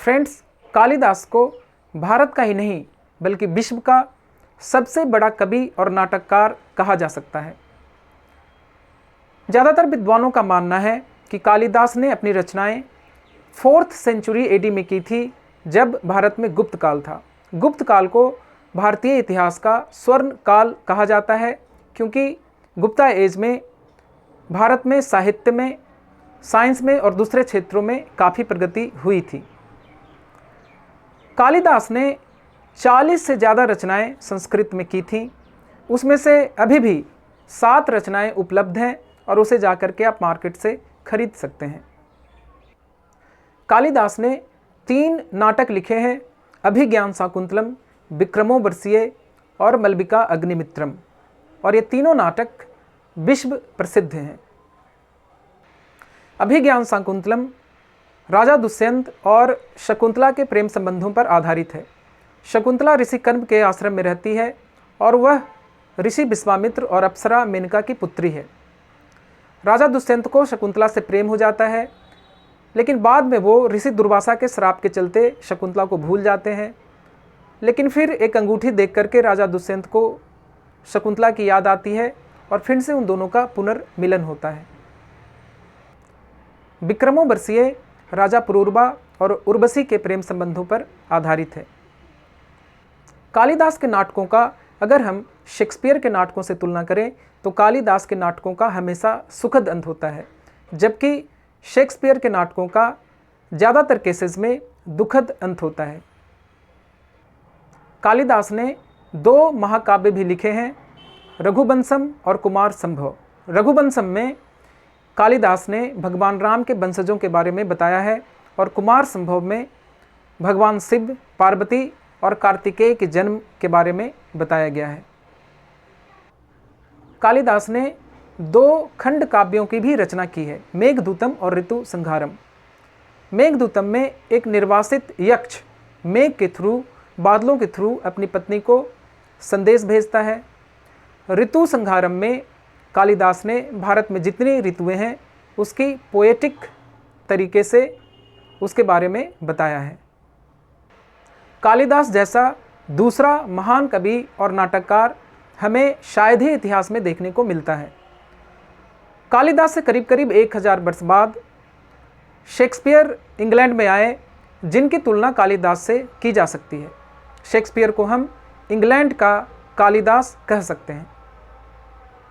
Friends, Kalidas को भारत का ही नहीं बल्कि विश्व का सबसे बड़ा कवि और नाटककार कहा जा सकता है। ज़्यादातर विद्वानों का मानना है कि कालिदास ने अपनी रचनाएं 4th सेंचुरी एडी में की थी, जब भारत में गुप्त काल था। गुप्त काल को भारतीय इतिहास का स्वर्ण काल कहा जाता है, क्योंकि गुप्ता एज में भारत में साहित्य में, साइंस में और दूसरे क्षेत्रों में काफ़ी प्रगति हुई थी। कालिदास ने 40 से ज़्यादा रचनाएं संस्कृत में की थीं। उसमें से अभी भी 7 रचनाएं उपलब्ध हैं और उसे जाकर के आप मार्केट से खरीद सकते हैं। कालिदास ने 3 नाटक लिखे हैं, अभिज्ञान शाकुंतलम, विक्रमोर्वशीय और मालविका अग्निमित्रम, और ये तीनों नाटक विश्व प्रसिद्ध हैं। अभिज्ञान शाकुंतलम राजा दुष्यंत और शकुंतला के प्रेम संबंधों पर आधारित है। शकुंतला ऋषि कर्म के आश्रम में रहती है और वह ऋषि विश्वामित्र और अप्सरा मेनका की पुत्री है। राजा दुष्यंत को शकुंतला से प्रेम हो जाता है, लेकिन बाद में वो ऋषि दुर्वासा के श्राप के चलते शकुंतला को भूल जाते हैं। लेकिन फिर एक अंगूठी देख करके राजा दुष्यंत को शकुंतला की याद आती है और फिर से उन दोनों का पुनर्मिलन होता है। विक्रमोर्वशीय राजा पुरूरवा और उर्वशी के प्रेम संबंधों पर आधारित है। कालिदास के नाटकों का अगर हम शेक्सपियर के नाटकों से तुलना करें तो कालिदास के नाटकों का हमेशा सुखद अंत होता है, जबकि शेक्सपियर के नाटकों का ज़्यादातर केसेस में दुखद अंत होता है। कालिदास ने 2 महाकाव्य भी लिखे हैं, रघुवंशम और कुमार संभव। रघुवंशम में कालिदास ने भगवान राम के वंशजों के बारे में बताया है और कुमार संभव में भगवान शिव, पार्वती और कार्तिकेय के जन्म के बारे में बताया गया है। कालिदास ने 2 खंड काव्यों की भी रचना की है, मेघदूतम और ऋतु संहारम। मेघदूतम में एक निर्वासित यक्ष मेघ के थ्रू, बादलों के थ्रू अपनी पत्नी को संदेश भेजता है। ऋतु संहारम में कालिदास ने भारत में जितनी ऋतुएं हैं उसकी पोएटिक तरीके से उसके बारे में बताया है। कालिदास जैसा दूसरा महान कवि और नाटककार हमें शायद ही इतिहास में देखने को मिलता है। कालिदास से करीब करीब 1000 वर्ष बाद शेक्सपियर इंग्लैंड में आए, जिनकी तुलना कालिदास से की जा सकती है। शेक्सपियर को हम इंग्लैंड का कालिदास कह सकते हैं।